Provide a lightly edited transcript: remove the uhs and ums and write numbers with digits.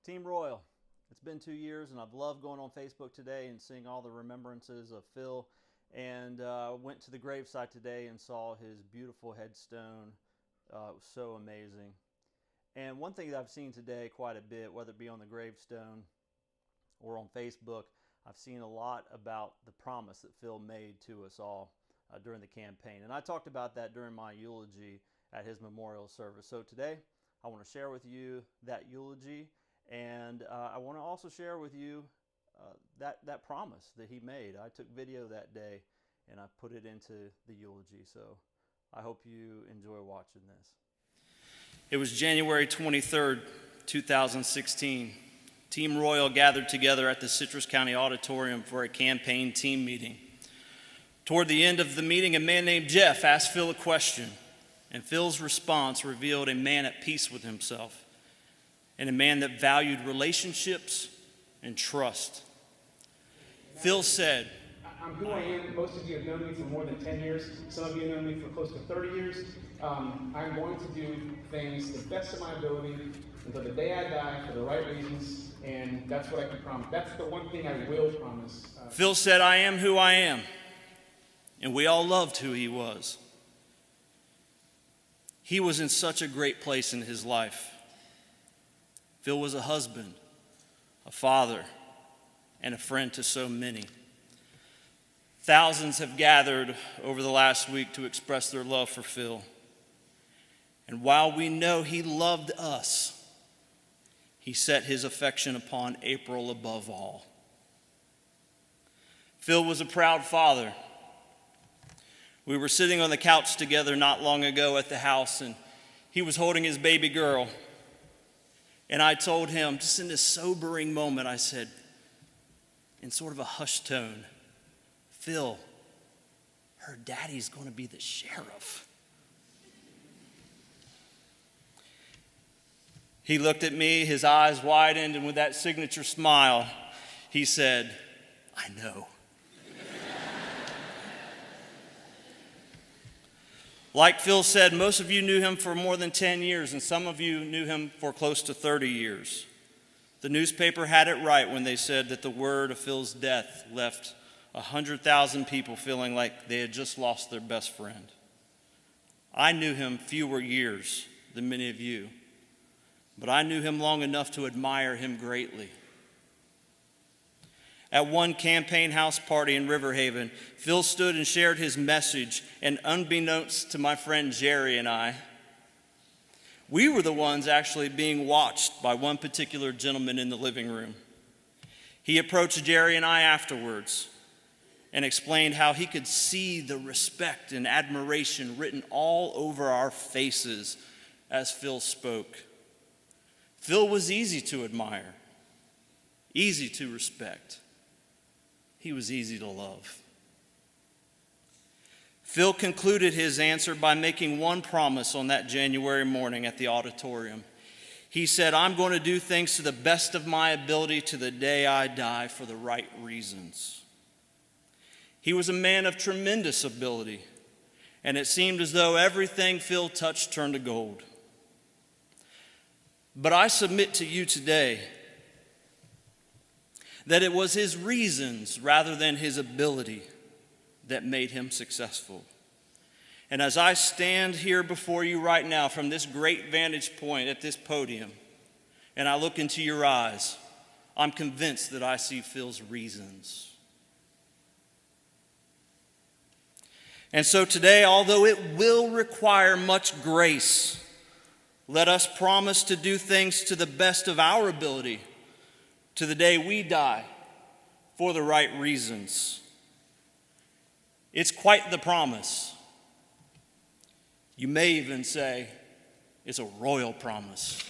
Team Royal, it's been 2 years and I've loved going on Facebook today and seeing all the remembrances of Phil, and went to the gravesite today and saw his beautiful headstone. It was so amazing. And one thing that I've seen today quite a bit, whether it be on the gravestone or on Facebook, I've seen a lot about the promise that Phil made to us all during the campaign. And I talked about that during my eulogy at his memorial service. So today I want to share with you that eulogy, and I want to also share with you that promise that he made. I took video that day and I put it into the eulogy. So I hope you enjoy watching this. It was January 23rd, 2016. Team Royal gathered together at the Citrus County Auditorium for a campaign team meeting. Toward the end of the meeting, a man named Jeff asked Phil a question, and Phil's response revealed a man at peace with himself and a man that valued relationships and trust. Phil said, I'm who I am. Most of you have known me for more than 10 years. Some of you have known me for close to 30 years. I'm going to do things to the best of my ability until the day I die for the right reasons, and that's what I can promise. That's the one thing I will promise. Phil said, I am who I am, and we all loved who he was. He was in such a great place in his life. Phil was a husband, a father, and a friend to so many. Thousands have gathered over the last week to express their love for Phil. And while we know he loved us, he set his affection upon April above all. Phil was a proud father. We were sitting on the couch together not long ago at the house, and he was holding his baby girl. And I told him, just in this sobering moment, I said, in sort of a hushed tone, Phil, her daddy's going to be the sheriff. He looked at me, his eyes widened, and with that signature smile, he said, I know. Like Phil said, most of you knew him for more than 10 years, and some of you knew him for close to 30 years. The newspaper had it right when they said that the word of Phil's death left 100,000 people feeling like they had just lost their best friend. I knew him fewer years than many of you, but I knew him long enough to admire him greatly. At one campaign house party in River Haven, Phil stood and shared his message, and unbeknownst to my friend Jerry and I, we were the ones actually being watched by one particular gentleman in the living room. He approached Jerry and I afterwards and explained how he could see the respect and admiration written all over our faces as Phil spoke. Phil was easy to admire, easy to respect. He was easy to love. Phil concluded his answer by making one promise on that January morning at the auditorium. He said, I'm going to do things to the best of my ability to the day I die for the right reasons. He was a man of tremendous ability, and it seemed as though everything Phil touched turned to gold. But I submit to you today that it was his reasons rather than his ability that made him successful. And as I stand here before you right now from this great vantage point at this podium, and I look into your eyes, I'm convinced that I see Phil's reasons. And so today, although it will require much grace, let us promise to do things to the best of our ability to the day we die for the right reasons. It's quite the promise. You may even say it's a royal promise.